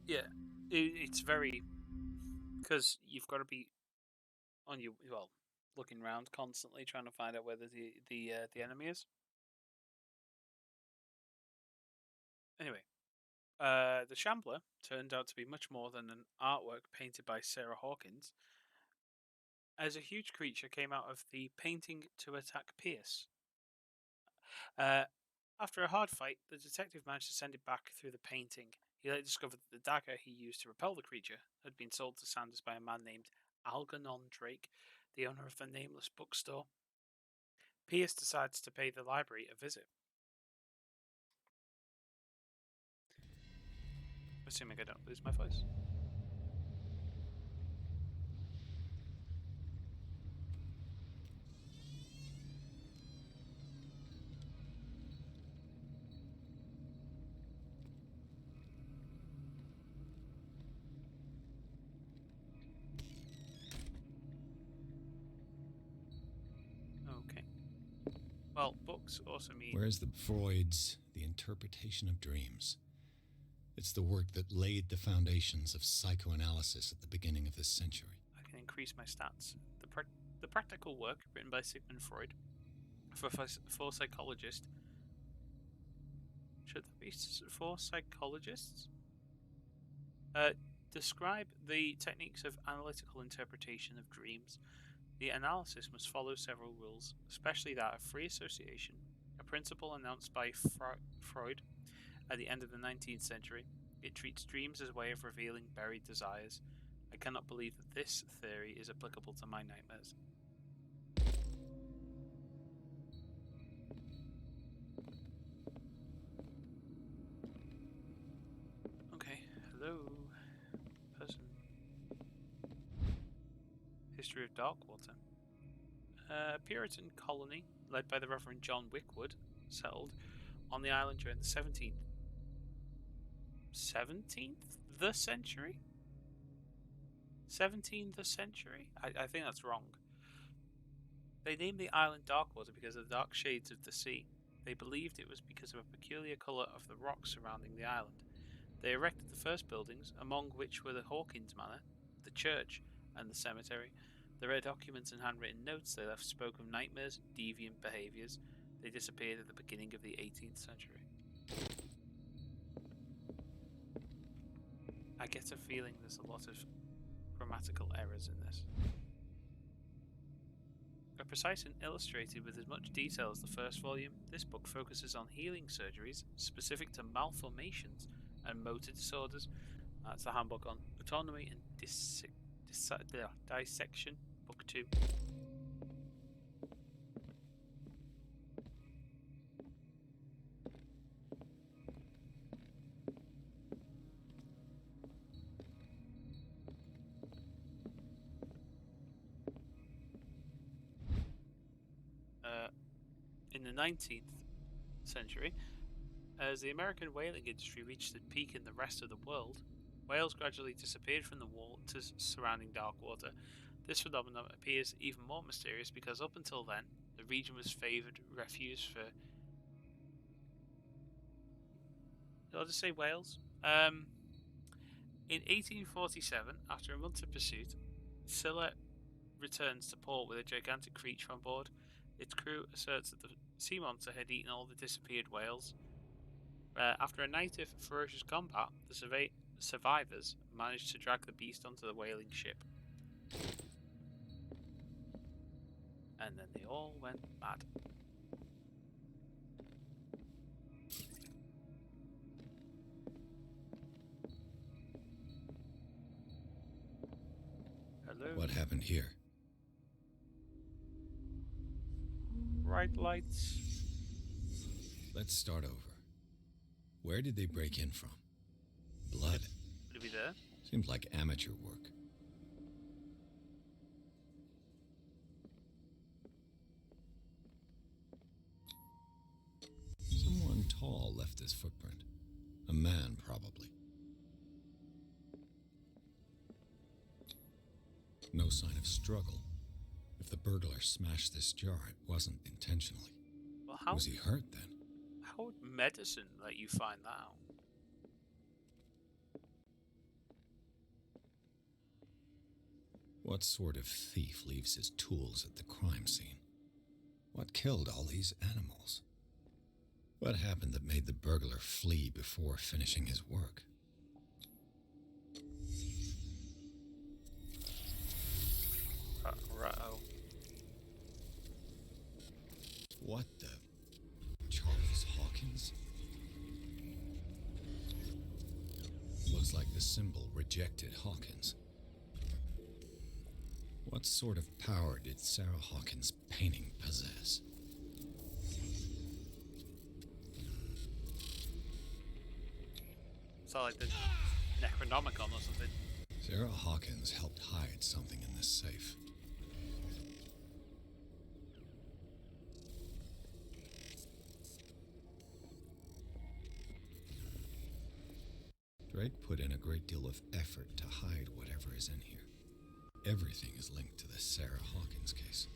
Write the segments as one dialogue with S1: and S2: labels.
S1: Yeah, it's very... Because you've got to be on your... Well, looking around constantly, trying to find out where the enemy is. Anyway, the Shambler turned out to be much more than an artwork painted by Sarah Hawkins, as a huge creature came out of the painting to attack Pierce. After a hard fight, the detective managed to send it back through the painting. He later discovered that the dagger he used to repel the creature had been sold to Sanders by a man named Algernon Drake, the owner of the nameless bookstore. Pierce decides to pay the library a visit. Assuming I don't lose my voice. Okay. Well, books also mean...
S2: Where's Freud's The Interpretation of Dreams? It's the work that laid the foundations of psychoanalysis at the beginning of this century.
S1: I can increase my stats. The practical work written by Sigmund Freud for psychologists. Should that be for psychologists? Describe the techniques of analytical interpretation of dreams. The analysis must follow several rules, especially that of free association, a principle announced by Freud at the end of the 19th century. It treats dreams as a way of revealing buried desires. I cannot believe that this theory is applicable to my nightmares. Okay, hello, person. History of Darkwater. A Puritan colony, led by the Reverend John Wickwood, settled on the island during the 17th century? 17th century? I think that's wrong. They named the island Darkwater because of the dark shades of the sea. They believed it was because of a peculiar colour of the rocks surrounding the island. They erected the first buildings, among which were the Hawkins Manor, the church, and the cemetery. The rare documents and handwritten notes they left spoke of nightmares and deviant behaviours. They disappeared at the beginning of the 18th century. I get a feeling there's a lot of grammatical errors in this. A precise and illustrated with as much detail as the first volume, this book focuses on healing surgeries specific to malformations and motor disorders. That's the handbook on autonomy and dissection, book 2. In the 19th century, as the American whaling industry reached its peak in the rest of the world, whales gradually disappeared from the waters surrounding Darkwater. This phenomenon appears even more mysterious because up until then, the region was favoured refuge for... Did I just say whales? In 1847, after a month of pursuit, Scylla returns to port with a gigantic creature on board. Its crew asserts that the sea monster had eaten all the disappeared whales. After a night of ferocious combat, the survivors managed to drag the beast onto the whaling ship. And then they all went mad. Hello?
S2: What happened here?
S1: Bright lights.
S2: Let's start over. Where did they break in from? Blood.
S1: Would it be there?
S2: Seems like amateur work. Someone tall left this footprint. A man, probably. No sign of struggle. If the burglar smashed this jar, it wasn't intentionally.
S1: Well, how
S2: Was he hurt then?
S1: How would medicine let you find that out?
S2: What sort of thief leaves his tools at the crime scene? What killed all these animals? What happened that made the burglar flee before finishing his work?
S1: Right-o.
S2: What the... Charles Hawkins? Looks like the symbol rejected Hawkins. What sort of power did Sarah Hawkins' painting possess?
S1: It's like the Necronomicon or something.
S2: Sarah Hawkins helped hide something in this safe. Drake put in a great deal of effort to hide whatever is in here. Everything is linked to the Sarah Hawkins case.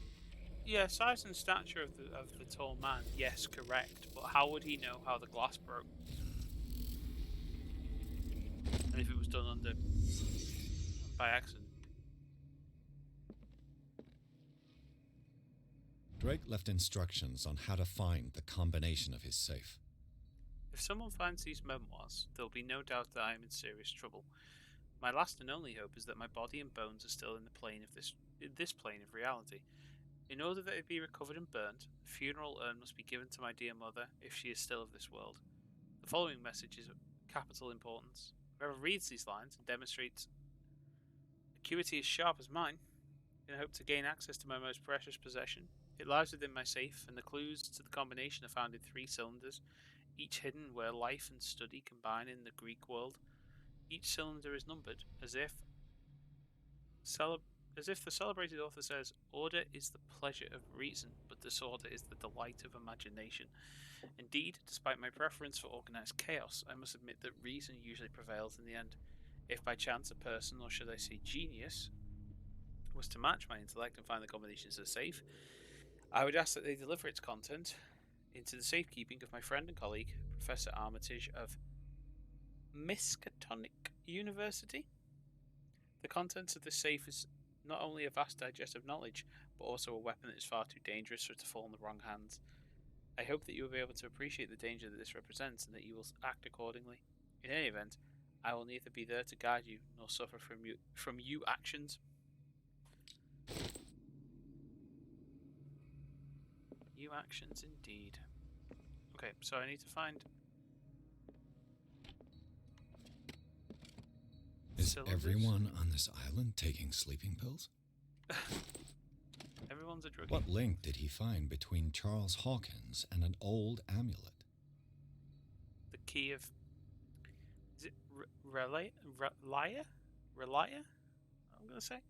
S1: Yeah, size and stature of the tall man, yes, correct. But how would he know how the glass broke? And if it was done by accident?
S2: Drake left instructions on how to find the combination of his safe.
S1: If someone finds these memoirs, there'll be no doubt that I am in serious trouble. My last and only hope is that my body and bones are still in this plane of reality. In order that it be recovered and burnt, a funeral urn must be given to my dear mother, if she is still of this world. The following message is of capital importance. Whoever reads these lines and demonstrates acuity as sharp as mine, in hope to gain access to my most precious possession. It lies within my safe, and the clues to the combination are found in 3 cylinders, each hidden where life and study combine in the Greek world. Each cylinder is numbered, as if the celebrated author says, "Order is the pleasure of reason, but disorder is the delight of imagination." Indeed, despite my preference for organized chaos, I must admit that reason usually prevails in the end. If by chance a person, or should I say genius, was to match my intellect and find the combinations are safe, I would ask that they deliver its content into the safekeeping of my friend and colleague, Professor Armitage of Miskatonic University. The contents of this safe is not only a vast digest of knowledge, but also a weapon that is far too dangerous for it to fall in the wrong hands. I hope that you will be able to appreciate the danger that this represents, and that you will act accordingly. In any event, I will neither be there to guide you, nor suffer from you actions. You actions indeed. Okay, so I need to find...
S2: Is
S1: cylinders?
S2: Everyone on this island taking sleeping pills?
S1: Everyone's a druggie.
S2: What link did he find between Charles Hawkins and an old amulet?
S1: The key of... Is it Relia? I'm going to say.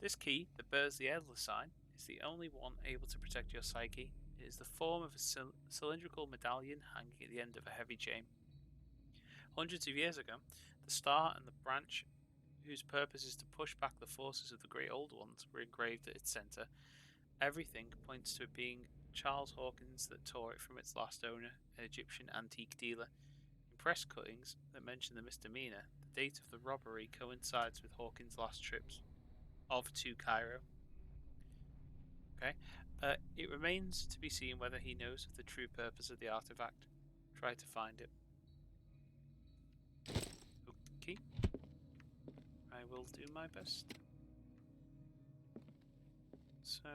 S1: This key, that bears the Endless sign, is the only one able to protect your psyche. It is the form of a cylindrical medallion hanging at the end of a heavy chain. Hundreds of years ago, the star and the branch, whose purpose is to push back the forces of the great old ones, were engraved at its centre. Everything points to it being Charles Hawkins that tore it from its last owner, an Egyptian antique dealer. In press cuttings that mention the misdemeanor, the date of the robbery coincides with Hawkins' last trips to Cairo. Okay, it remains to be seen whether he knows of the true purpose of the artifact. Try to find it. Okay, I will do my best. So,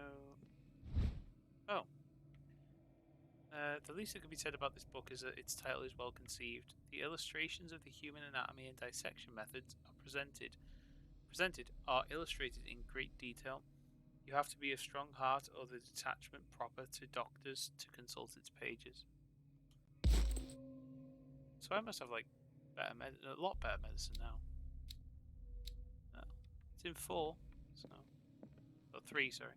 S1: the least that can be said about this book is that its title is well conceived. The illustrations of the human anatomy and dissection methods are presented are illustrated in great detail. You have to be of strong heart or the detachment proper to doctors to consult its pages. So I must have like a lot better medicine now. It's in 4, so or 3, sorry.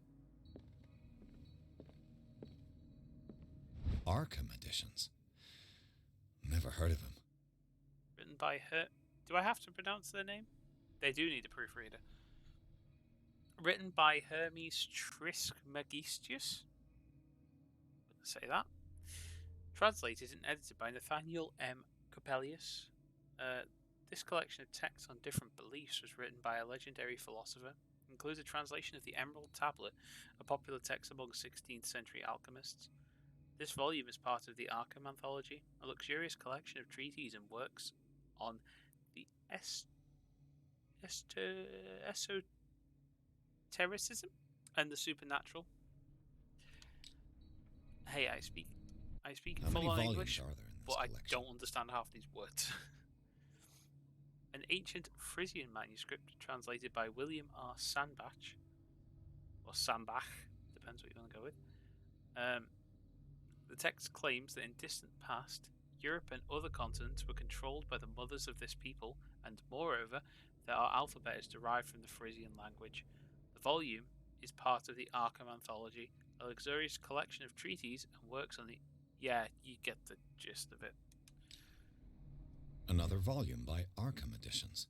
S2: Arkham editions. Never heard of him.
S1: Written by her. Do I have to pronounce their name? They do need a proofreader. Written by Hermes Trismegistus. Say that. Translated and edited by Nathaniel M. Coppelius. This collection of texts on different beliefs was written by a legendary philosopher. includes a translation of the Emerald Tablet, a popular text among 16th century alchemists. This volume is part of the Arkham Anthology, a luxurious collection of treatises and works on the esotericism and the supernatural. Hey, I speak
S2: How many
S1: full-on
S2: volumes
S1: English,
S2: are there in
S1: but
S2: this
S1: I
S2: collection?
S1: don't understand half these words. An ancient Frisian manuscript translated by William R. Sandbach, or Sambach, depends what you want to go with. The text claims that in distant past, Europe and other continents were controlled by the mothers of this people, and moreover, that our alphabet is derived from the Frisian language. The volume is part of the Arkham Anthology, a luxurious collection of treatises and works on the... Yeah, you get the gist of it.
S2: Another volume by Arkham Editions.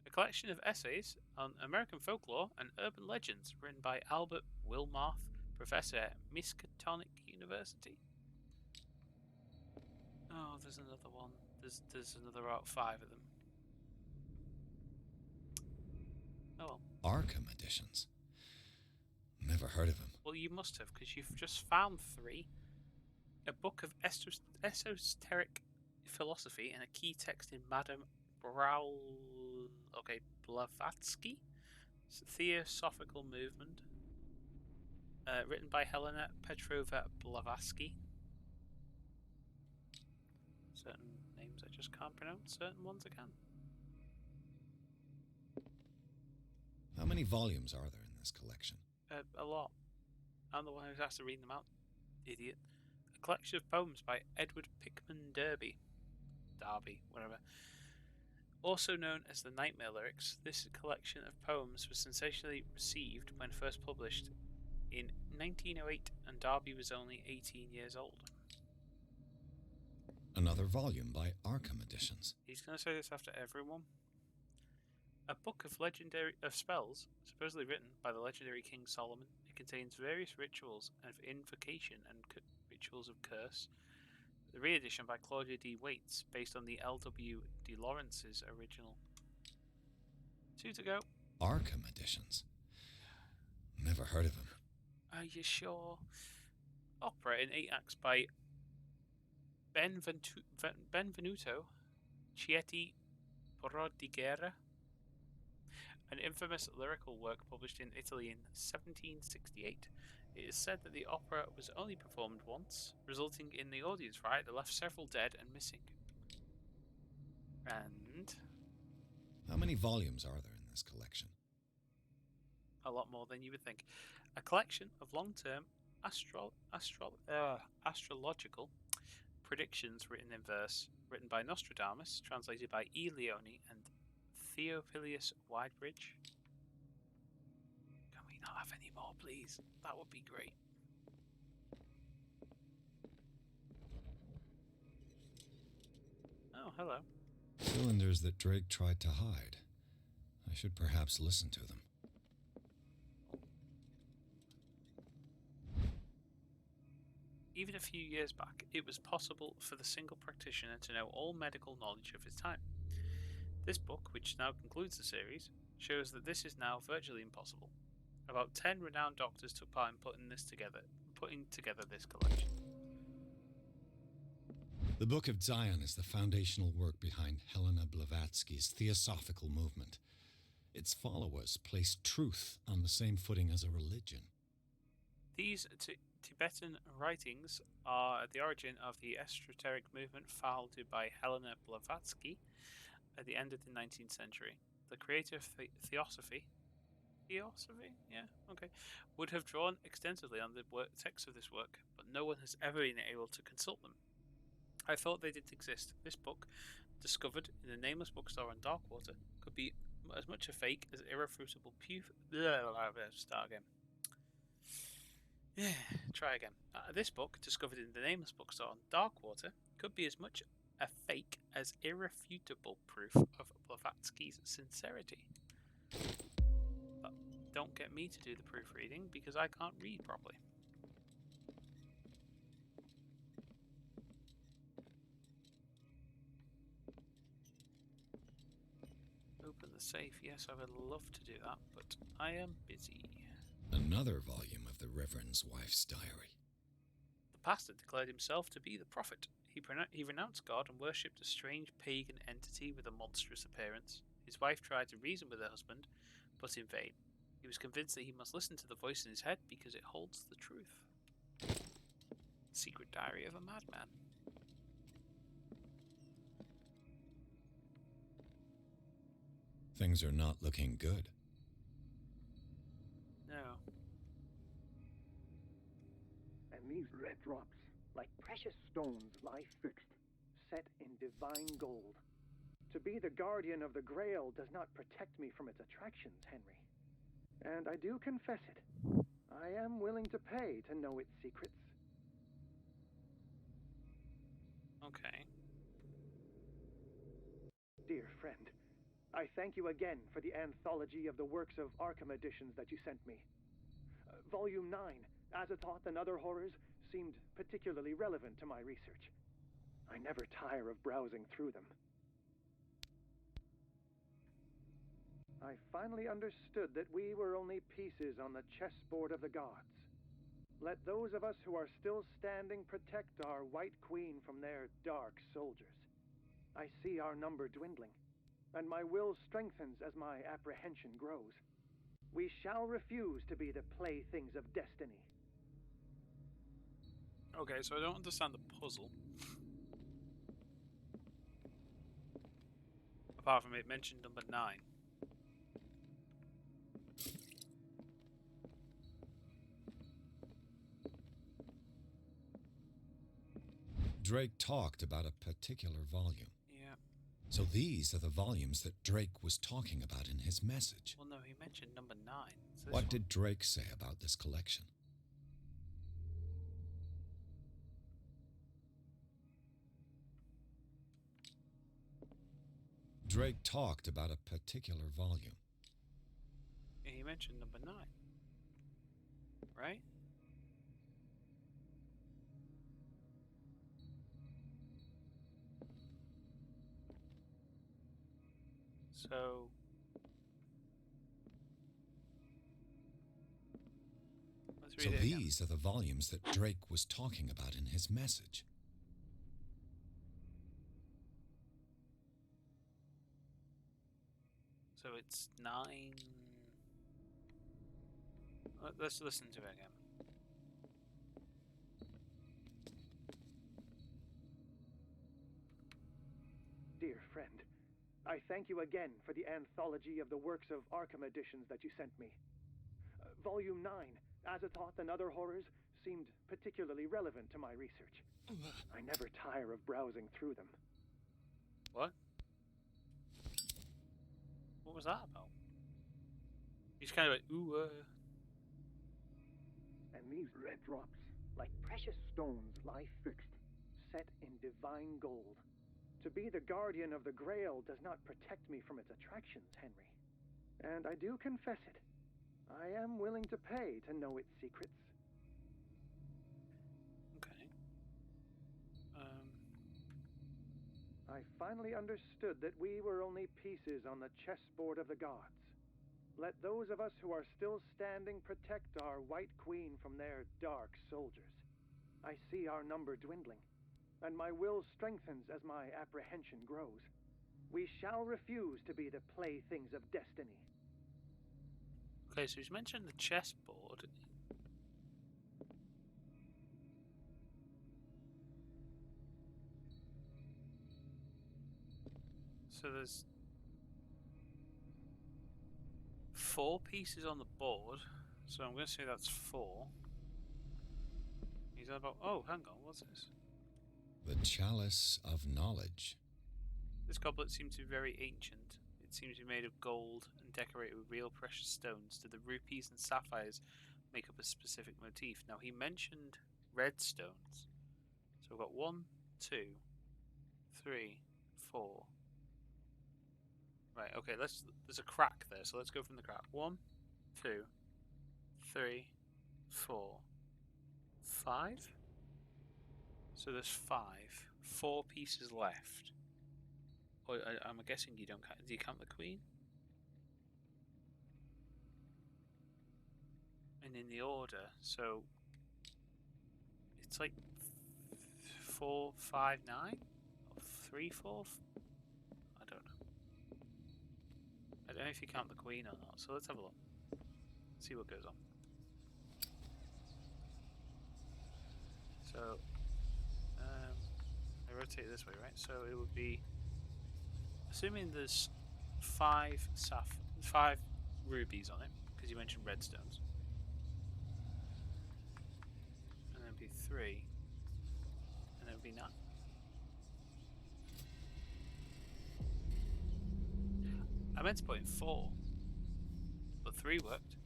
S1: A collection of essays on American folklore and urban legends written by Albert Wilmarth, professor at Miskatonic University. Oh, there's another one. There's another about 5 of them. Oh well.
S2: Arkham Editions. Never heard of him.
S1: Well, you must have, because you've just found 3. A book of esoteric philosophy and a key text in Madame Blavatsky, Theosophical Movement, written by Helena Petrova Blavatsky. Certain names I just can't pronounce, certain ones I can.
S2: How many volumes are there in this collection?
S1: A lot. I'm the one who has to read them out, idiot. A collection of poems by Edward Pickman Darby, whatever. Also known as the Nightmare Lyrics, this collection of poems was sensationally received when first published in 1908, and Darby was only 18 years old.
S2: Another volume by Arkham Editions.
S1: He's going to say this after everyone. A book of spells, supposedly written by the legendary King Solomon. It contains various rituals of invocation and rituals of curse. The re-edition by Claudia D. Waits, based on the L.W. de Lawrence's original. 2 to go.
S2: Arkham Editions. Never heard of him.
S1: Are you sure? Opera in 8 acts by Benvenuto Chieti Prodigera. An infamous lyrical work published in Italy in 1768. It is said that the opera was only performed once, resulting in the audience riot that left several dead and missing. And...
S2: How many volumes are there in this collection?
S1: A lot more than you would think. A collection of long-term astrological predictions written in verse, written by Nostradamus, translated by E. Leone and Theophilus Widebridge. Can we not have any more, please? That would be great. Oh, hello.
S2: Cylinders that Drake tried to hide. I should perhaps listen to them.
S1: Even a few years back, it was possible for the single practitioner to know all medical knowledge of his time. This book, which now concludes the series, shows that this is now virtually impossible. About 10 renowned doctors took part in putting together this collection.
S2: The Book of Zion is the foundational work behind Helena Blavatsky's Theosophical Movement. Its followers place truth on the same footing as a religion.
S1: These Tibetan writings are at the origin of the esoteric movement founded by Helena Blavatsky at the end of the 19th century. The creator of Theosophy, would have drawn extensively on the text of this work, but no one has ever been able to consult them. I thought they did exist. This book, discovered in a nameless bookstore on Darkwater, could be as much a fake as irrefutable Start again. Try again. This book, discovered in the nameless bookstore on Darkwater, could be as much a fake as irrefutable proof of Blavatsky's sincerity. But don't get me to do the proofreading because I can't read properly. Boop. Open the safe. Yes, I would love to do that, but I am busy.
S2: Another volume of the Reverend's wife's diary.
S1: The pastor declared himself to be the prophet. He renounced God and worshipped a strange pagan entity with a monstrous appearance. His wife tried to reason with her husband, but in vain. He was convinced that he must listen to the voice in his head because it holds the truth. Secret Diary of a Madman.
S2: Things are not looking good.
S1: No.
S3: And these red drops, like precious stones, lie fixed, set in divine gold. To be the guardian of the Grail does not protect me from its attractions, Henry. And I do confess it. I am willing to pay to know its secrets.
S1: Okay.
S3: Dear friend, I thank you again for the anthology of the works of Arkham editions that you sent me. Volume 9, Azathoth and Other Horrors, seemed particularly relevant to my research. I never tire of browsing through them. I finally understood that we were only pieces on the chessboard of the gods. Let those of us who are still standing protect our White Queen from their dark soldiers. I see our number dwindling, and my will strengthens as my apprehension grows. We shall refuse to be the playthings of destiny.
S1: Okay, so I don't understand the puzzle. Apart from it mentioned number 9.
S2: Drake talked about a particular volume.
S1: Yeah.
S2: So these are the volumes that Drake was talking about in his message.
S1: Well, no, he mentioned number 9. So
S2: What did Drake say about this collection? Drake talked about a particular volume.
S1: Yeah, he mentioned number 9. Right? So let's read
S2: So
S1: it again.
S2: these are the volumes that Drake was talking about in his message.
S1: So it's 9. Let's listen to it again.
S3: Dear friend, I thank you again for the anthology of the works of Arkham editions that you sent me. Volume 9, Azathoth and Other Horrors, seemed particularly relevant to my research. I never tire of browsing through them.
S1: What? What was that about? He's kind of like, ooh,
S3: And these red drops, like precious stones, lie fixed, set in divine gold. To be the guardian of the Grail does not protect me from its attractions, Henry. And I do confess it. I am willing to pay to know its secrets.
S1: Okay.
S3: I finally understood that we were only pieces on the chessboard of the gods. Let those of us who are still standing protect our White Queen from their dark soldiers. I see our number dwindling, and my will strengthens as my apprehension grows. We shall refuse to be the playthings of destiny.
S1: Okay, so he's mentioned the chessboard. So there's 4 pieces on the board. So I'm going to say that's 4. He's about. Oh, hang on, what's this?
S2: The Chalice of Knowledge.
S1: This goblet seems to be very ancient. It seems to be made of gold and decorated with real precious stones. Do the rupees and sapphires make up a specific motif? Now, he mentioned red stones. So we've got 1, 2, 3, 4. Right, okay, there's a crack there, so let's go from the crack. 1, 2, 3, 4, 5. So there's 5. 4 pieces left. Oh, I'm guessing you don't count. Do you count the queen? and in the order. So it's like 4, 5, 9, or 3, 4. I don't know. I don't know if you count the queen or not. So let's have a look. See what goes on. So I rotate it this way, right? So it would be, assuming there's 5 rubies on it, because you mentioned redstones, and then it'd be 3, and then it'd be 9. I meant to put in 4, but 3 worked.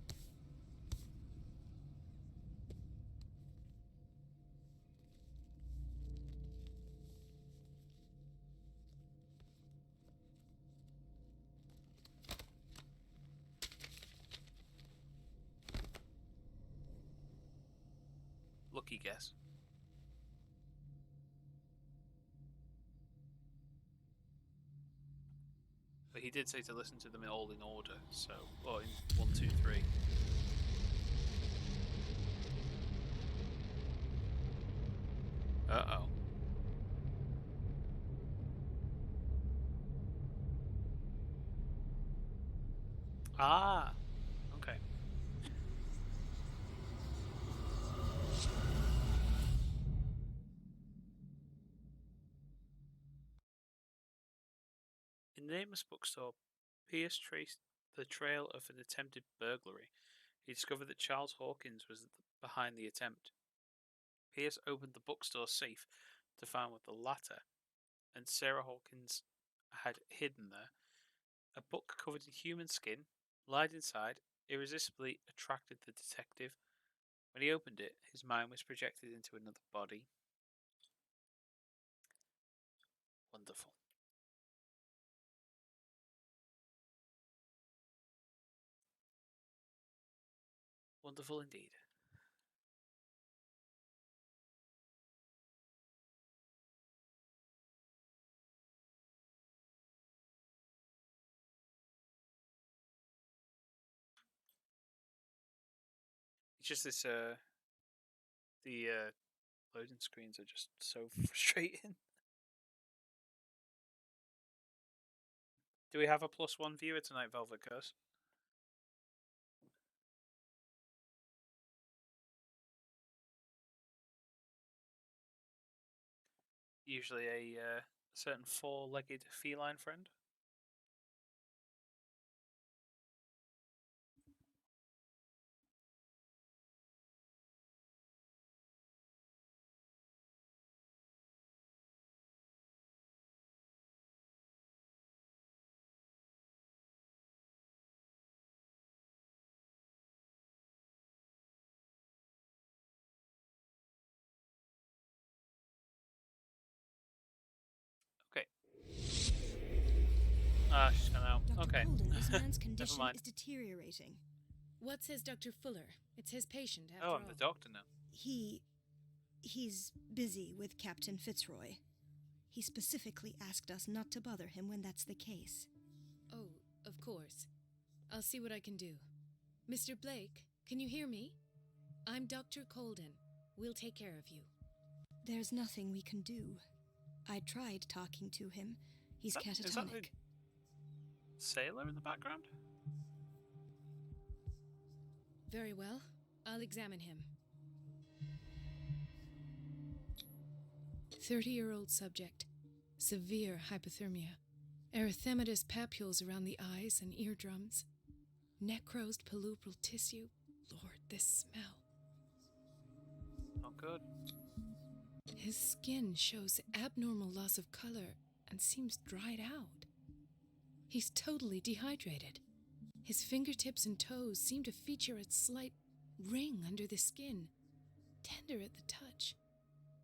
S1: Lucky guess. But he did say to listen to them all in order, so, or in 1, 2, 3. Uh-oh. Ah, okay. In the nameless bookstore, Pierce traced the trail of an attempted burglary. He discovered that Charles Hawkins was behind the attempt. Pierce opened the bookstore safe to find what the latter and Sarah Hawkins had hidden there. A book covered in human skin, lied inside, irresistibly attracted the detective. When he opened it, his mind was projected into another body. Wonderful. Wonderful indeed. It's just this, the loading screens are just so frustrating. Do we have a +1 viewer tonight, Velvet Curse? Usually a certain 4-legged feline friend. Okay. Ah, she's gone out.
S4: Dr.
S1: Okay.
S4: Colden, this man's
S1: Never
S4: condition
S1: mind.
S4: is deteriorating.
S5: What says Dr. Fuller? It's his patient, after
S1: Oh,
S5: all.
S1: I'm the doctor now.
S4: He's busy with Captain Fitzroy. He specifically asked us not to bother him when that's the case.
S5: Oh, of course. I'll see what I can do. Mr. Blake, can you hear me? I'm Dr. Colden. We'll take care of you.
S4: There's nothing we can do. I tried talking to him. He's catatonic.
S1: Is that the sailor in the background?
S5: Very well. I'll examine him. 30-year-old subject. Severe hypothermia. Erythematous papules around the eyes and eardrums. Necrosed palpebral tissue. Lord, this smell.
S1: Not good.
S5: His skin shows abnormal loss of color and seems dried out. He's totally dehydrated. His fingertips and toes seem to feature a slight ring under the skin, tender at the touch,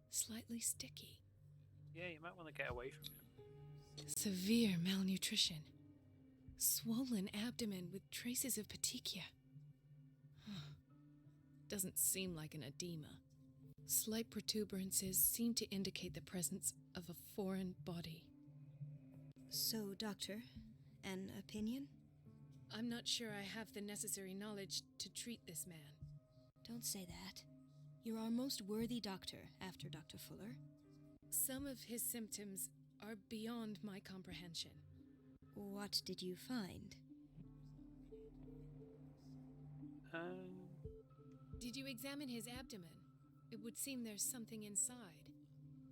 S5: slightly sticky.
S1: Yeah, you might want to get away from him.
S5: Severe malnutrition. Swollen abdomen with traces of petechia. Doesn't seem like an edema. Slight protuberances seem to indicate the presence of a foreign body.
S4: So, Doctor, an opinion?
S5: I'm not sure I have the necessary knowledge to treat this man.
S4: Don't say that. You're our most worthy doctor after Dr. Fuller.
S5: Some of his symptoms are beyond my comprehension.
S4: What did you find?
S5: Did you examine his abdomen? It would seem there's something inside.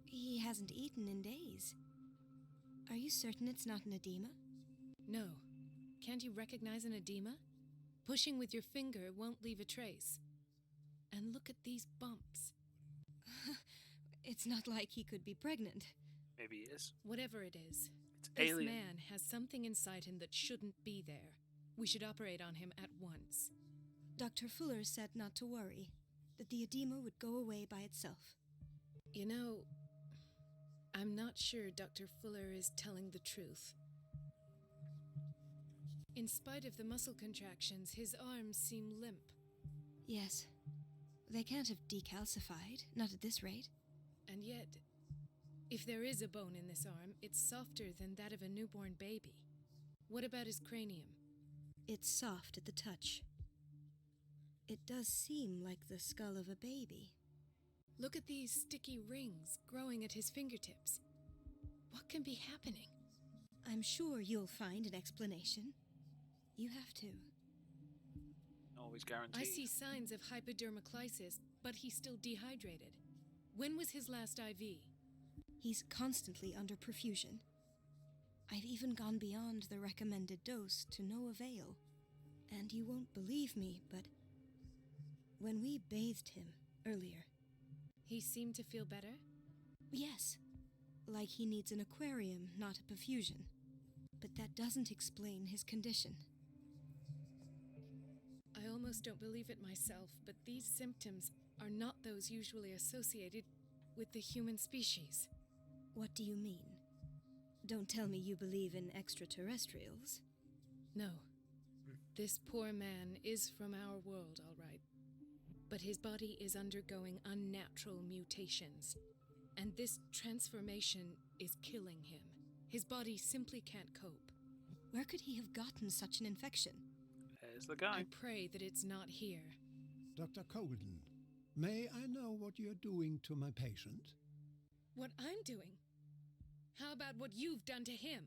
S4: He hasn't eaten in days. Are you certain it's not an edema?
S5: No. Can't you recognize an edema? Pushing with your finger won't leave a trace. And look at these bumps.
S4: It's not like he could be pregnant.
S1: Maybe he is.
S5: Whatever it is,
S1: It's
S5: this
S1: alien.
S5: man has something inside him that shouldn't be there. We should operate on him at once.
S4: Dr. Fuller said not to worry, that the edema would go away by itself.
S5: You know, I'm not sure Dr. Fuller is telling the truth. In spite of the muscle contractions, his arms seem limp.
S4: Yes. They can't have decalcified, not at this rate.
S5: And yet, if there is a bone in this arm, it's softer than that of a newborn baby. What about his cranium?
S4: It's soft at the touch. It does seem like the skull of a baby.
S5: Look at these sticky rings growing at his fingertips. What can be happening?
S4: I'm sure you'll find an explanation. You have to.
S1: Always guaranteed.
S5: I see signs of hypodermoclysis, but he's still dehydrated. When was his last IV?
S4: He's constantly under perfusion. I've even gone beyond the recommended dose to no avail. And you won't believe me, but when we bathed him earlier...
S5: He seemed to feel better?
S4: Yes, like he needs an aquarium, not a perfusion. But that doesn't explain his condition.
S5: I almost don't believe it myself, but these symptoms are not those usually associated with the human species.
S4: What do you mean? Don't tell me you believe in extraterrestrials.
S5: No. This poor man is from our world, all right. But his body is undergoing unnatural mutations. And this transformation is killing him. His body simply can't cope.
S4: Where could he have gotten such an infection?
S1: There's the guy.
S5: I pray that it's not here.
S6: Dr. Colden, may I know what you're doing to my patient?
S5: What I'm doing? How about what you've done to him?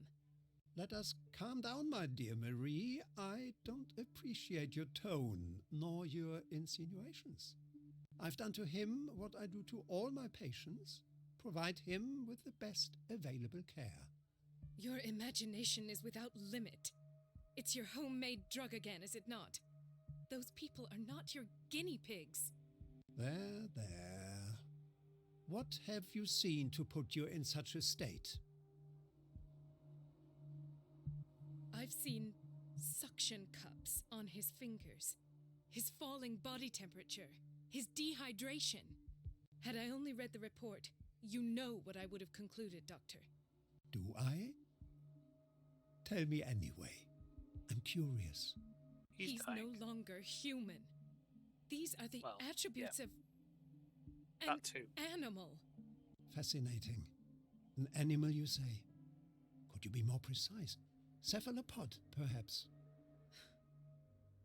S6: Let us calm down, my dear Marie. I don't appreciate your tone, nor your insinuations. I've done to him what I do to all my patients, provide him with the best available care.
S5: Your imagination is without limit. It's your homemade drug again, is it not? Those people are not your guinea pigs.
S6: There, there. What have you seen to put you in such a state?
S5: I've seen suction cups on his fingers, his falling body temperature, his dehydration. Had I only read the report, you know what I would have concluded, Doctor.
S6: Do I? Tell me anyway. I'm curious.
S5: He's
S1: dying.
S5: no longer human. These are the
S1: Well,
S5: attributes of an
S1: That too.
S5: animal.
S6: Fascinating. An animal, you say? Could you be more precise? Cephalopod, perhaps?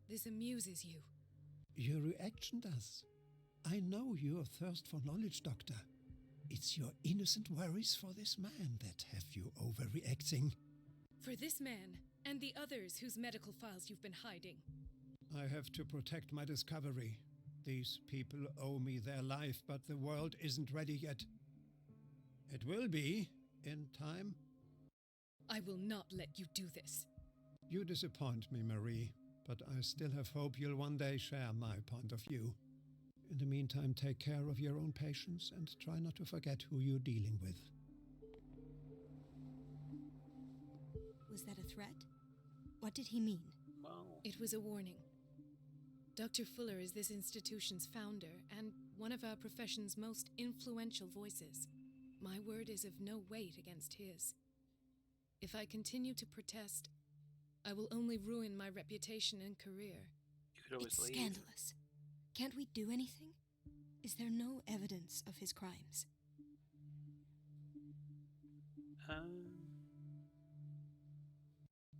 S5: This amuses you.
S6: Your reaction does. I know your thirst for knowledge, Doctor. It's your innocent worries for this man that have you overreacting.
S5: For this man and the others whose medical files you've been hiding.
S6: I have to protect my discovery. These people owe me their life, but the world isn't ready yet. It will be, in time.
S5: I will not let you do this.
S6: You disappoint me, Marie, but I still have hope you'll one day share my point of view. In the meantime, take care of your own patients and try not to forget who you're dealing with.
S4: Was that a threat? What did he mean?
S1: Well,
S5: It was a warning. Dr. Fuller is this institution's founder and one of our profession's most influential voices. My word is of no weight against his. If I continue to protest, I will only ruin my reputation and career.
S1: you could always
S4: It's
S1: leave.
S4: scandalous. Can't we do anything? Is there no evidence of his crimes?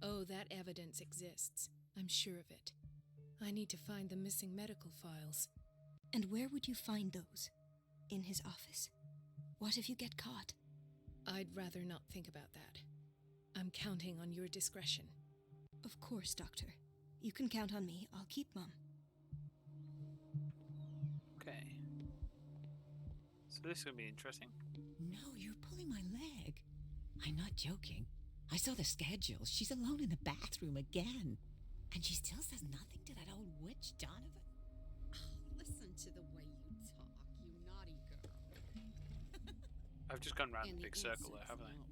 S5: Oh, that evidence exists. I'm sure of it. I need to find the missing medical files.
S4: And where would you find those? In his office. What if you get caught?
S5: I'd rather not think about that. I'm counting on your discretion.
S4: Of course, Doctor. You can count on me. I'll keep Mum.
S1: Okay. So this is going to be interesting.
S7: No, you're pulling my leg. I'm not joking. I saw the schedule. She's alone in the bathroom again. And she still says nothing to that old witch, Donovan.
S8: Oh, listen to the way you talk, you naughty girl.
S1: I've just gone round
S8: And
S1: a
S8: the
S1: big circle there,
S8: answer's
S1: haven't I?
S8: no.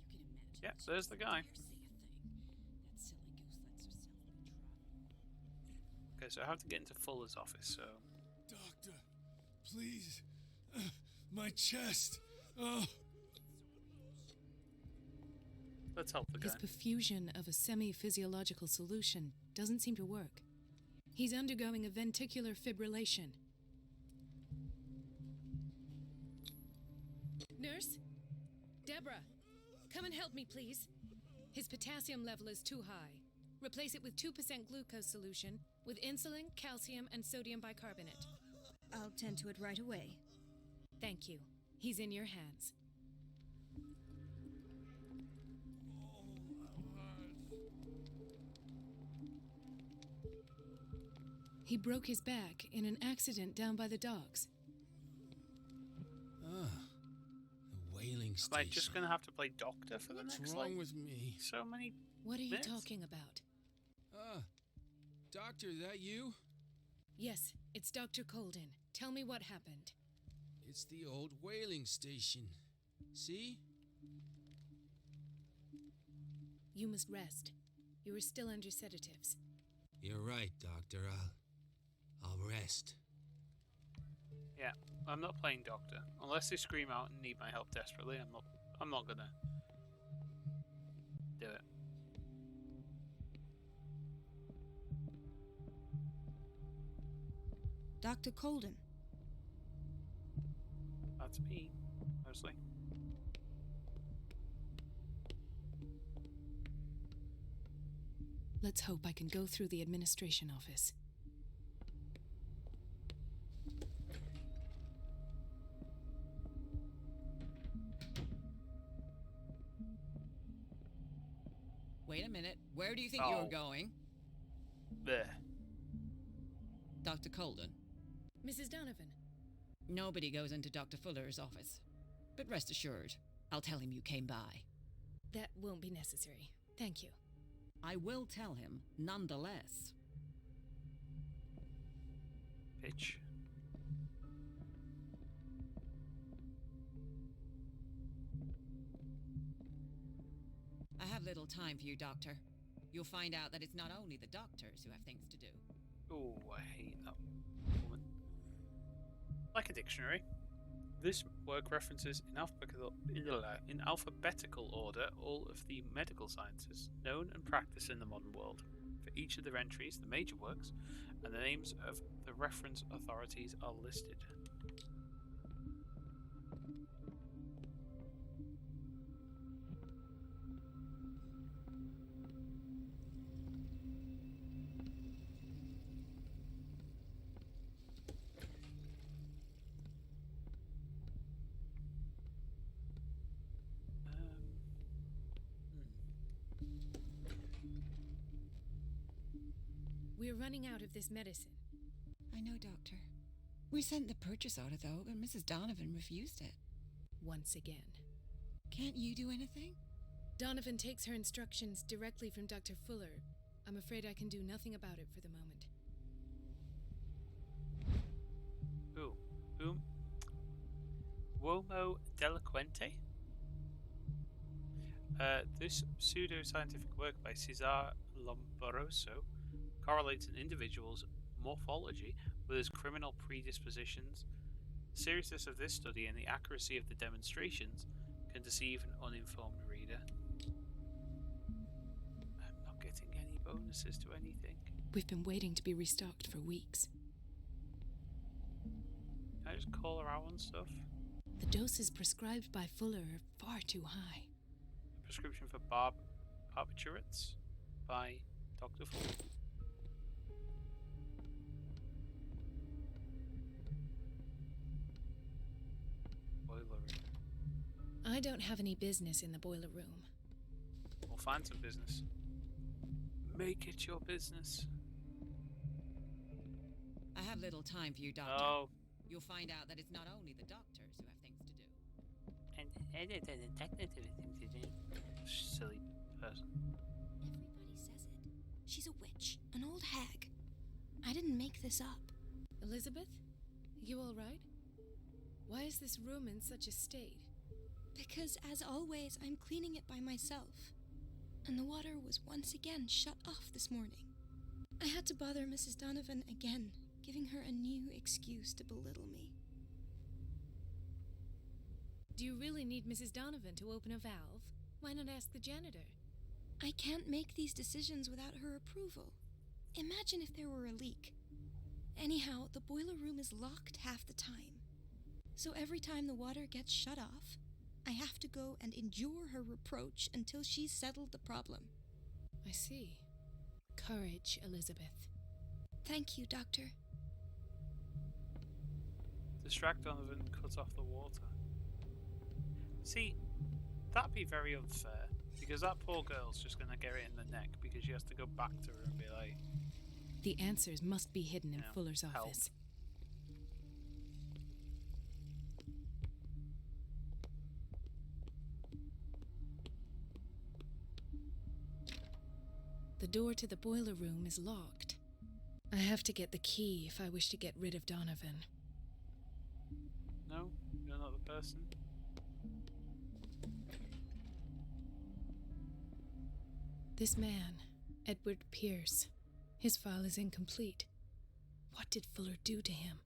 S8: You can imagine.
S1: Yeah, there's the guy.
S8: Dare say a thing. That silly goose lets herself be trapped.
S1: Okay, so I have to get into Fuller's office, so...
S9: Doctor, please. My chest. Oh.
S1: Let's help the guy.
S5: His perfusion of a semi-physiological solution doesn't seem to work. He's undergoing a ventricular fibrillation. Nurse? Deborah, come and help me, please. His potassium level is too high. Replace it with 2% glucose solution with insulin, calcium, and sodium bicarbonate.
S4: I'll tend to it right away.
S5: Thank you. He's in your hands. He broke his back in an accident down by the docks.
S9: Ah, the whaling
S1: Am
S9: station.
S1: I just going to have to play doctor for the
S9: What's
S1: next,
S9: wrong
S1: like,
S9: with me?
S1: so many...
S5: What are you
S1: minutes?
S5: talking about?
S9: Ah, doctor, that you?
S5: Yes, it's Dr. Colden. Tell me what happened.
S9: It's the old whaling station. See?
S5: You must rest. You are still under sedatives.
S9: You're right, doctor. I'll rest.
S1: Yeah, I'm not playing doctor. Unless they scream out and need my help desperately, I'm not gonna do it.
S4: Dr. Colden.
S1: That's me, mostly.
S5: Let's hope I can go through the administration office.
S7: Wait a minute. Where do you think
S1: Oh.
S7: you're going?
S1: There.
S7: Dr. Colden.
S5: Mrs. Donovan.
S7: Nobody goes into Dr. Fuller's office. But rest assured, I'll tell him you came by.
S5: That won't be necessary. Thank you.
S7: I will tell him, nonetheless.
S1: Bitch.
S7: I have little time for you, Doctor. You'll find out that it's not only the doctors who have things to do.
S1: Oh, I hate that woman. Like a dictionary. This work references in alphabetical order all of the medical sciences known and practiced in the modern world. For each of their entries, the major works and the names of the reference authorities are listed.
S5: We're running out of this medicine.
S7: I know, Doctor. We sent the purchase order, though, but Mrs. Donovan refused it.
S5: Once again.
S7: Can't you do anything?
S5: Donovan takes her instructions directly from Dr. Fuller. I'm afraid I can do nothing about it for the moment.
S1: Ooh. Uomo Delinquente? This pseudo-scientific work by Cesar Lombroso correlates an individual's morphology with his criminal predispositions. The seriousness of this study and the accuracy of the demonstrations can deceive an uninformed reader. I'm not getting any bonuses to anything.
S5: We've been waiting to be restocked for weeks.
S1: Can I just call her out on stuff?
S5: The doses prescribed by Fuller are far too high.
S1: A prescription for barbiturates by Dr. Fuller.
S5: don't have any business in the boiler room.
S1: We'll find some business. Make it your business.
S7: I have little time for you, Doctor.
S1: Oh.
S7: You'll find out that it's not only the doctors who have things to do.
S1: Silly person.
S4: Everybody says it. She's a witch, an old hag. I didn't make this up.
S5: Elizabeth? You all right? Why is this room in such a state?
S4: Because, as always, I'm cleaning it by myself. And the water was once again shut off this morning. I had to bother Mrs. Donovan again, giving her a new excuse to belittle me.
S5: Do you really need Mrs. Donovan to open a valve? Why not ask the janitor?
S4: I can't make these decisions without her approval. Imagine if there were a leak. Anyhow, the boiler room is locked half the time. So every time the water gets shut off, I have to go and endure her reproach until she's settled the problem.
S5: I see. Courage, Elizabeth.
S4: Thank you, Doctor.
S1: Distract Donovan, cut off the water. See, that'd be very unfair, because that poor girl's just gonna get it in the neck because she has to go back to her and be like...
S5: The answers must be hidden in Fuller's
S1: help.
S5: office. The door to the boiler room is locked. I have to get the key if I wish to get rid of Donovan.
S1: No, you're not the person.
S5: This man, Edward Pierce, his file is incomplete. What did Fuller do to him?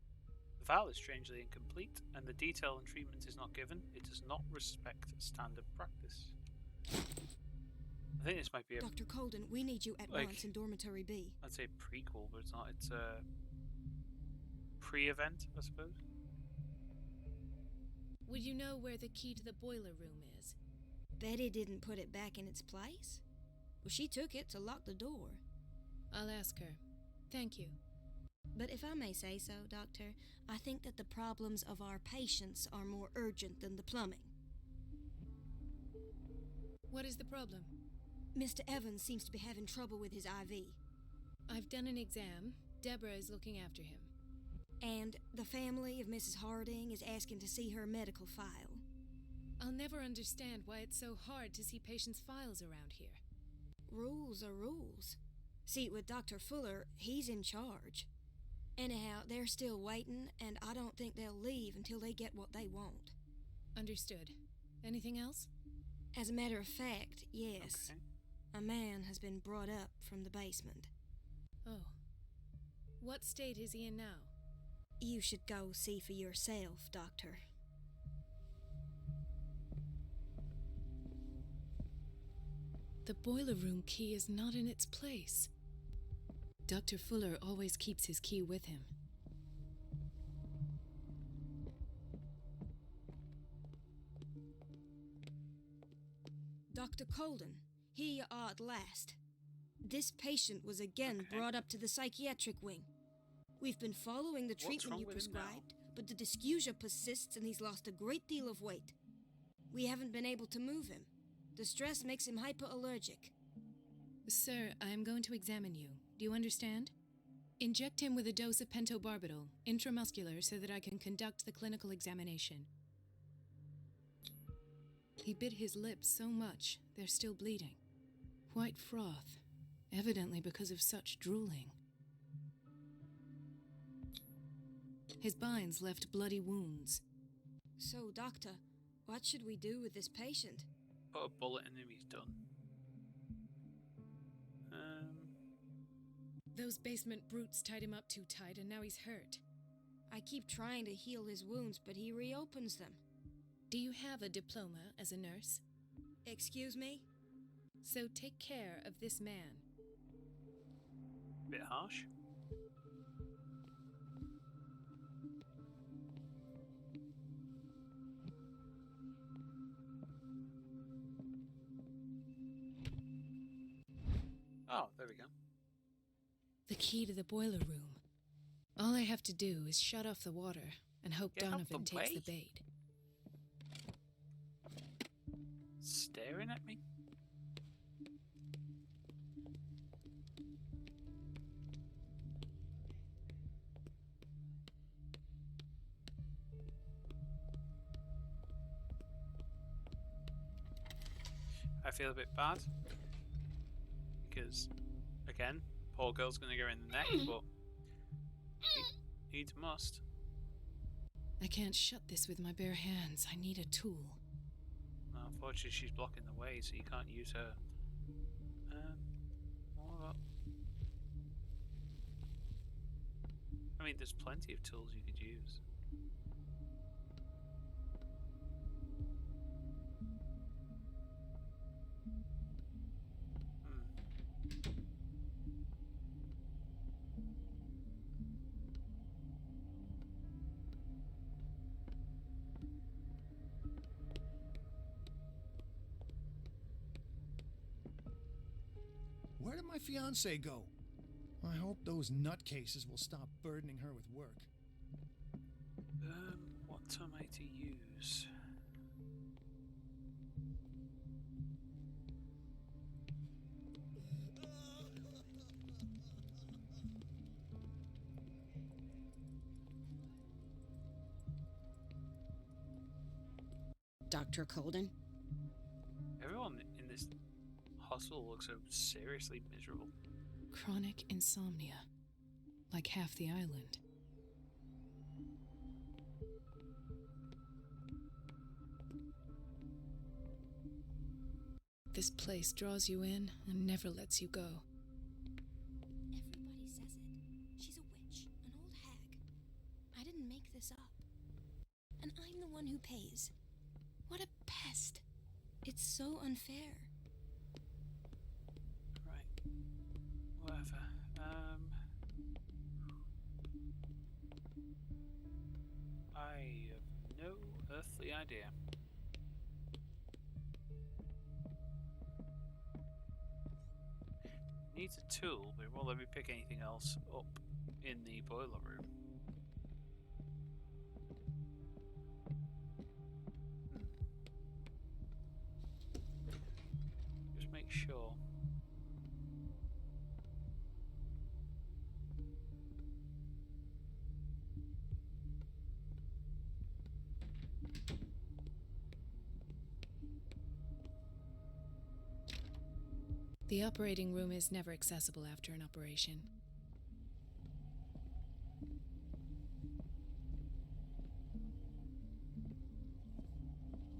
S1: The file is strangely incomplete, and the detail and treatment is not given. It does not respect standard practice. I think this might be a...
S4: Dr. Colden, we need you at once in Dormitory B.
S1: I'd say prequel, but it's not. It's a pre-event, I suppose.
S5: Would you know where the key to the boiler room is?
S4: Betty didn't put it back in its place. Well, she took it to lock the door.
S5: I'll ask her. Thank you.
S4: But if I may say so, Doctor, I think that the problems of our patients are more urgent than the plumbing.
S5: What is the problem?
S4: Mr. Evans seems to be having trouble with his IV.
S5: I've done an exam. Deborah is looking after him.
S4: And the family of Mrs. Harding is asking to see her medical file.
S5: I'll never understand why it's so hard to see patients' files around here.
S4: Rules are rules. See, with Dr. Fuller, he's in charge. Anyhow, they're still waiting, and I don't think they'll leave until they get what they want.
S5: Understood. Anything else?
S4: As a matter of fact, yes.
S1: Okay.
S4: A man has been brought up from the basement.
S5: Oh. What state is he in now?
S4: You should go see for yourself, Doctor.
S5: The boiler room key is not in its place. Dr. Fuller always keeps his key with him.
S4: Dr. Colden, here you are at last. This patient was again brought up to the psychiatric wing. We've been following the treatment you prescribed, but the dysgeusia persists and he's lost a great deal of weight. We haven't been able to move him. The stress makes him hyperallergic.
S5: Sir, I am going to examine you. Do you understand? Inject him with a dose of pentobarbital, intramuscular, so that I can conduct the clinical examination. He bit his lips so much, they're still bleeding. White froth, evidently because of such drooling. His binds left bloody wounds.
S4: So, Doctor, what should we do with this patient?
S1: Put a bullet in him, he's done.
S5: Those basement brutes tied him up too tight and now he's hurt.
S4: I keep trying to heal his wounds, but he reopens them.
S5: Do you have a diploma as a nurse?
S4: Excuse me?
S5: So take care of this man.
S1: Bit harsh. Oh, there we go.
S5: The key to the boiler room. All I have to do is shut off the water and hope
S1: Get out
S5: Donovan
S1: the
S5: takes
S1: way.
S5: the bait.
S1: staring at me? I feel a bit bad because, again, poor girl's gonna go in the neck, but needs must.
S5: I can't shut this with my bare hands. I need a tool.
S1: Well, unfortunately, she's blocking the way, so you can't use her. What? I mean, there's plenty of tools you could use.
S10: Where did my fiancée go? I hope those nutcases will stop burdening her with work.
S1: What am I to use?
S7: Dr. Colden?
S1: Everyone in this hospital looks so seriously miserable.
S5: Chronic insomnia. Like half the island. This place draws you in and never lets you go.
S4: Everybody says it. She's a witch, an old hag. I didn't make this up. And I'm the one who pays. What a pest. It's so unfair.
S1: Right. Whatever. I have no earthly idea. Needs a tool, but it won't let me pick anything else up in the boiler room. Just make sure.
S5: The operating room is never accessible after an operation.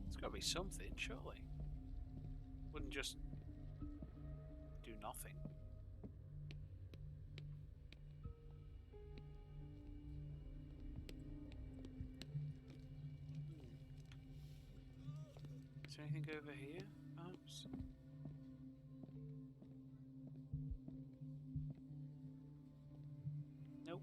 S1: It's got to be something, surely. Wouldn't just do nothing. Is there anything over here, perhaps? Nope.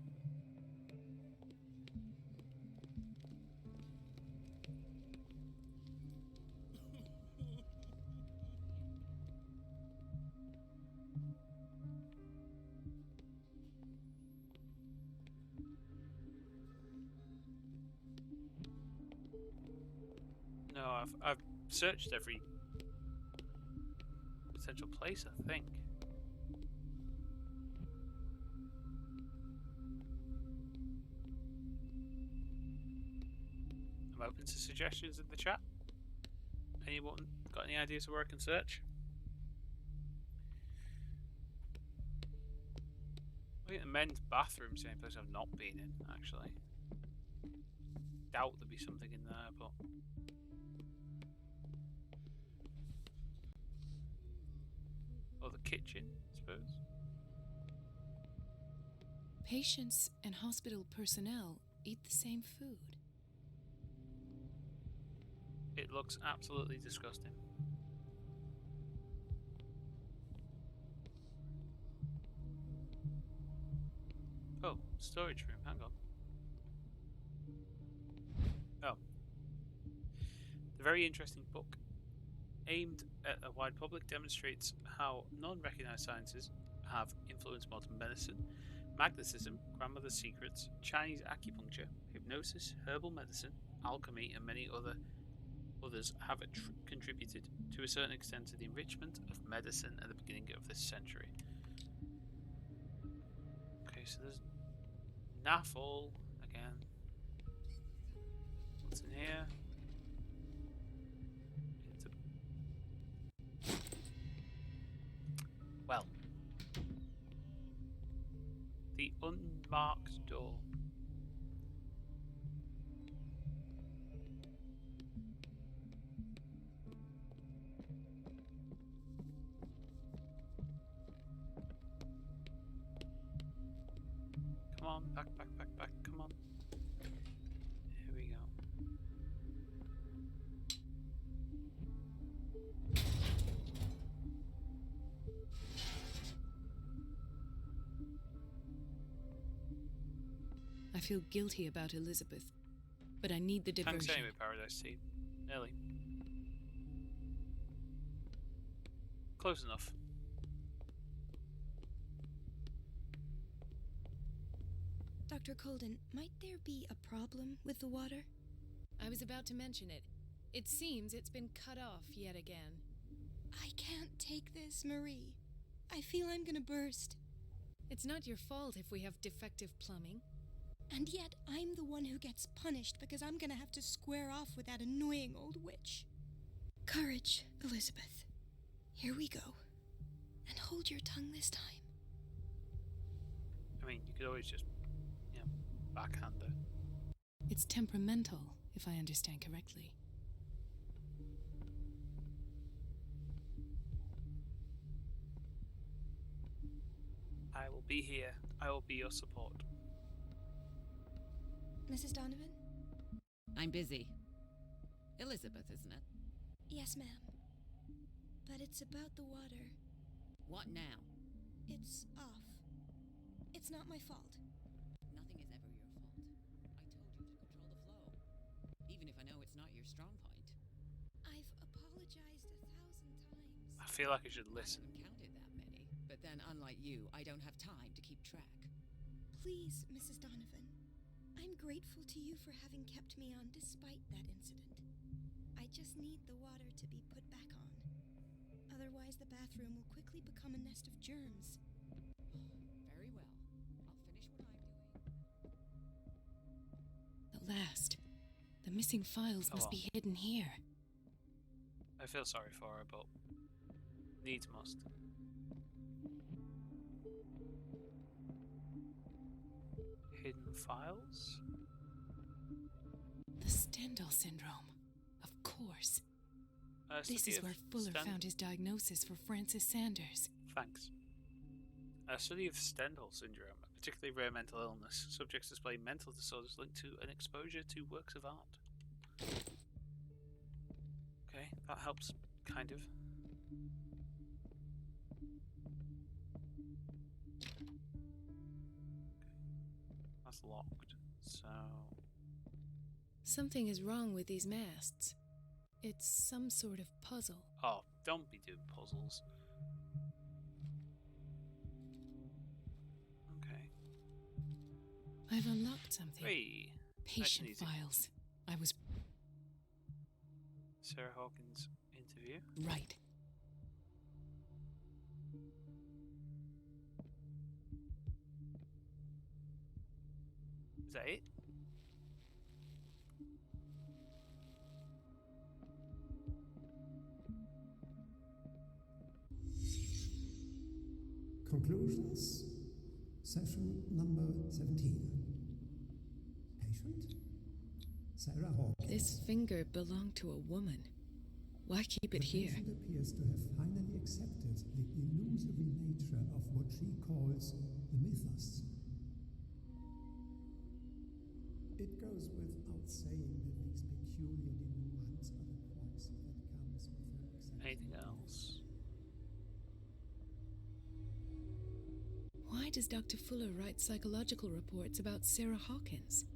S1: No, I've searched every potential place, I think. I'm open to suggestions in the chat. Anyone got any ideas of where I can search? I think the men's bathroom's the only place I've not been in, actually. Doubt there'd be something in there, but... Or the kitchen, I suppose.
S5: Patients and hospital personnel eat the same food.
S1: It looks absolutely disgusting. Oh, storage room, hang on. Oh. The very interesting book, aimed at a wide public, demonstrates how non-recognized sciences have influenced modern medicine, magnetism, grandmother's secrets, Chinese acupuncture, hypnosis, herbal medicine, alchemy, and many other Others have contributed to a certain extent to the enrichment of medicine at the beginning of this century. Okay, so there's Naffle again. What's in here? Well, the unmarked door. Come on, back, come on. Here we go.
S5: I feel guilty about Elizabeth, but I need the diversion.
S1: Thanks anyway, Paradise Team. Nearly. Close enough.
S4: Dr. Colden, might there be a problem with the water?
S5: I was about to mention it. It seems it's been cut off yet again.
S4: I can't take this, Marie. I feel I'm gonna burst.
S5: It's not your fault if we have defective plumbing.
S4: And yet, I'm the one who gets punished because I'm gonna have to square off with that annoying old witch. Courage, Elizabeth. Here we go. And hold your tongue this time.
S1: I mean, you could always just, backhand her.
S5: It's temperamental, if I understand correctly.
S1: I will be here. I will be your support.
S4: Mrs. Donovan?
S7: I'm busy. Elizabeth, isn't it?
S4: Yes, ma'am. But it's about the water.
S7: What now?
S4: It's off. It's not my fault.
S7: Nothing is ever your fault. I told you to control the flow. Even if I know it's not your strong point.
S4: I've apologized 1,000 times.
S1: I feel like I should listen.
S7: I haven't counted that many. But then, unlike you, I don't have time to keep track.
S4: Please, Mrs. Donovan. I'm grateful to you for having kept me on despite that incident. I just need the water to be put back on. Otherwise, the bathroom will quickly become a nest of germs.
S7: Very well. I'll finish what I'm doing.
S5: At last. The missing files must be hidden here.
S1: I feel sorry for her, but needs must. Hidden files?
S5: The Stendhal syndrome. Of course. This is where Fuller found his diagnosis for Francis Sanders.
S1: Thanks. A study of Stendhal syndrome, a particularly rare mental illness. Subjects display mental disorders linked to an exposure to works of art. Okay, that helps, kind of. That's locked, so...
S5: Something is wrong with these masts. It's some sort of puzzle.
S1: Oh, don't be doing puzzles. Okay.
S5: I've unlocked something.
S1: Hey.
S5: Patient
S1: nice and
S5: files. I was...
S1: Sarah Hawkins interview.
S5: Right.
S1: Is that it?
S6: Conclusions. Session number 17. Patient? Sarah Hawkins.
S5: This finger belonged to a woman. Why keep it here?
S6: The patient appears to have finally accepted the illusory nature of what she calls the mythos. It goes without saying that these peculiar delusions are the crux that comes with her acceptance.
S1: Anything else?
S5: Why does Dr. Fuller write psychological reports about Sarah Hawkins?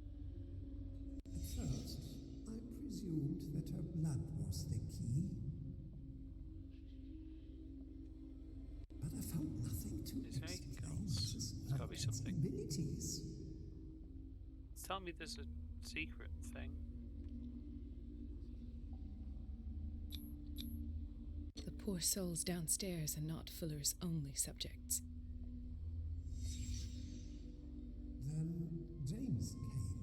S6: At first, I presumed that her blood was the key. But I found nothing to
S1: Is there anything
S6: explain
S1: else?
S6: Mrs.
S1: There's gotta be
S6: Hawkins'
S1: something.
S6: abilities.
S1: Tell me there's a secret thing.
S5: poor souls downstairs are not Fuller's only subjects.
S6: Then James came,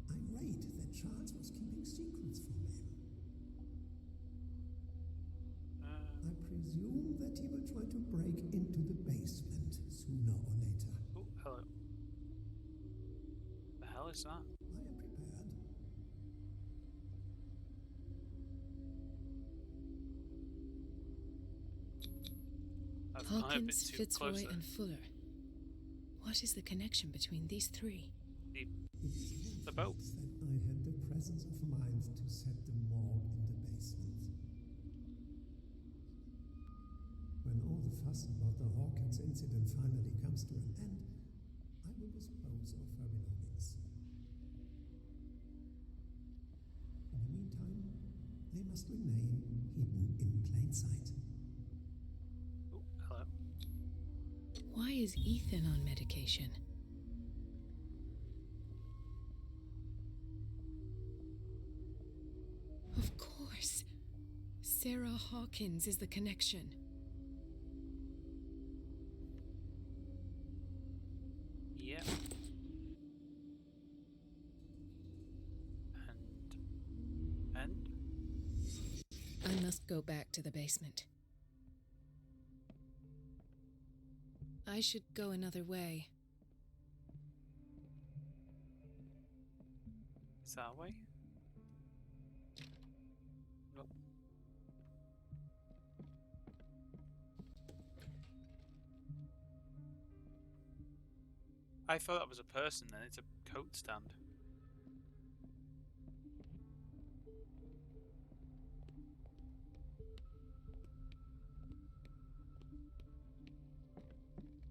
S6: irate that Charles was keeping secrets from him. I presume that he will try to break into the basement sooner or later.
S1: Oh, hello. The hell is that?
S6: I am prepared.
S1: I've gone a bit
S5: Hawkins,
S1: too
S5: Fitzroy,
S1: close there.
S5: and Fuller. What is the connection between these three?
S1: The boat.
S6: That I had the presence of mind to set the morgue in the basement. When all the fuss about the Hawkins incident finally comes to an end, I will dispose of her belongings. In the meantime, they must remain hidden in plain sight.
S1: Oh, hello.
S5: Why is Ethan on medication? Of course. Sarah Hawkins is the connection.
S1: Yep. And?
S5: I must go back to the basement. I should go another way.
S1: Is that a way? Nope. I thought that was a person, then it's a coat stand.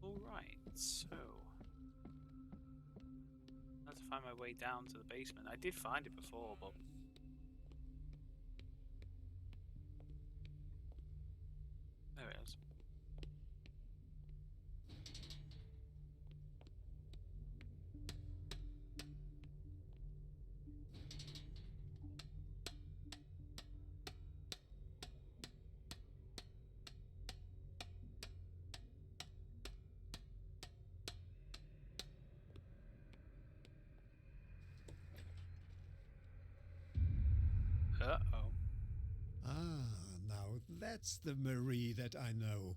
S1: Alright, so I have to find my way down to the basement. I did find it before, but there it is. Uh-oh.
S6: Ah, now that's the Marie that I know.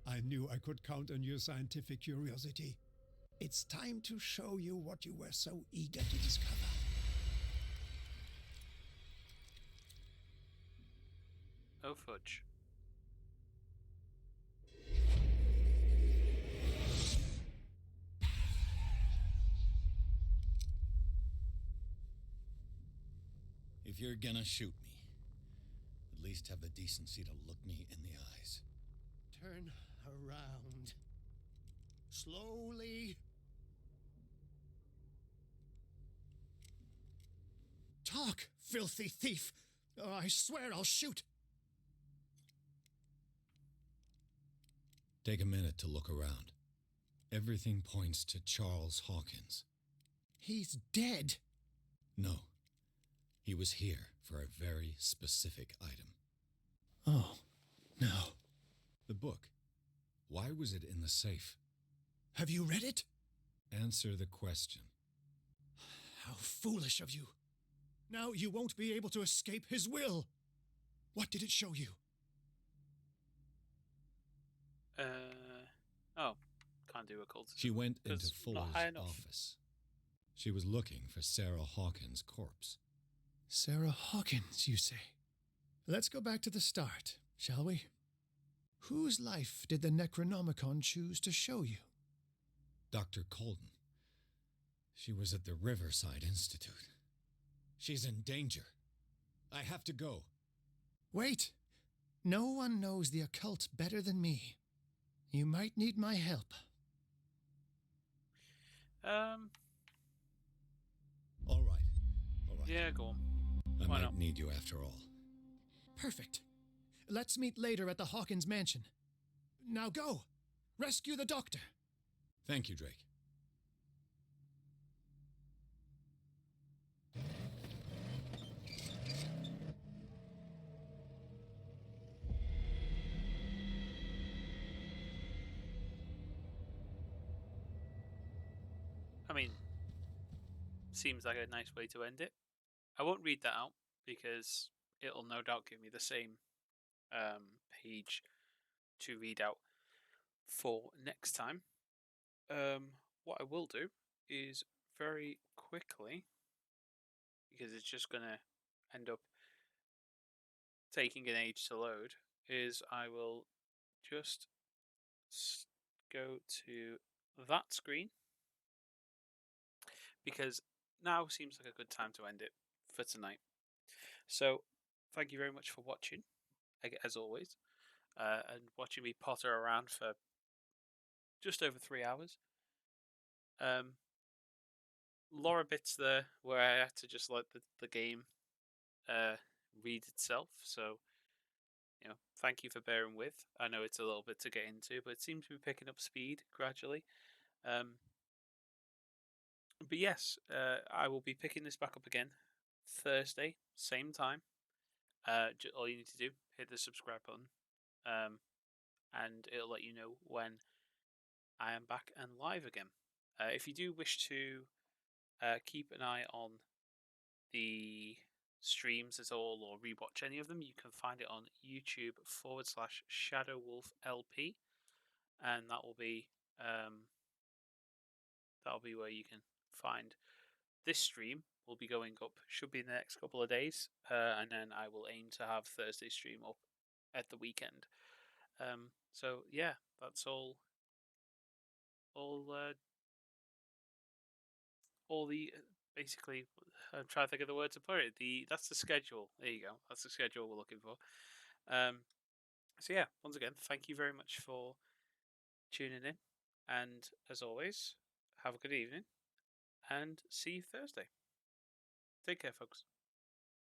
S6: I knew I could count on your scientific curiosity. It's time to show you what you were so eager to discover.
S1: Oh, fudge.
S2: If you're gonna shoot me, at least have the decency to look me in the eyes.
S10: Turn around. Slowly. Talk, filthy thief! Oh, I swear I'll shoot.
S2: Take a minute to look around. Everything points to Charles Hawkins.
S10: He's dead.
S2: No. He was here for a very specific item.
S10: Oh, no.
S2: The book. Why was it in the safe?
S10: Have you read it?
S2: Answer the question.
S10: How foolish of you. Now you won't be able to escape his will. What did it show you?
S1: Oh, can't do occultism.
S2: She went into
S1: 'Cause not high
S2: Fuller's
S1: enough.
S2: office. She was looking for Sarah Hawkins' corpse.
S10: Sarah Hawkins, you say? Let's go back to the start, shall we? Whose life did the Necronomicon choose to show you?
S2: Dr. Colden. She was at the Riverside Institute. She's in danger. I have to go.
S10: Wait! No one knows the occult better than me. You might need my help.
S2: All right. All right.
S1: Yeah, go on.
S2: I
S1: Why
S2: might
S1: not?
S2: need you after all.
S10: Perfect. Let's meet later at the Hawkins mansion. Now go! Rescue the doctor!
S2: Thank you, Drake.
S1: seems like a nice way to end it. I won't read that out because it'll no doubt give me the same page to read out for next time. What I will do is very quickly, because it's just going to end up taking an age to load, is I will just go to that screen, because now seems like a good time to end it for tonight. So, thank you very much for watching, as always, and watching me potter around for just over 3 hours. Lot of bits there where I had to just let the game read itself. So, thank you for bearing with. I know it's a little bit to get into, but it seems to be picking up speed gradually. But yes, I will be picking this back up again Thursday, same time. All you need to do, hit the subscribe button, and it'll let you know when I am back and live again. If you do wish to keep an eye on the streams at all, or rewatch any of them, you can find it on YouTube/ShadowWolfLP, and that'll be where you can find this stream. Will be going up, should be in the next couple of days, and then I will aim to have Thursday stream up at the weekend. So yeah, that's all the basically. I'm trying to think of the word to put it. That's the schedule. There you go. That's the schedule we're looking for. So yeah, once again, thank you very much for tuning in, and as always, have a good evening, and see you Thursday. Take care, folks.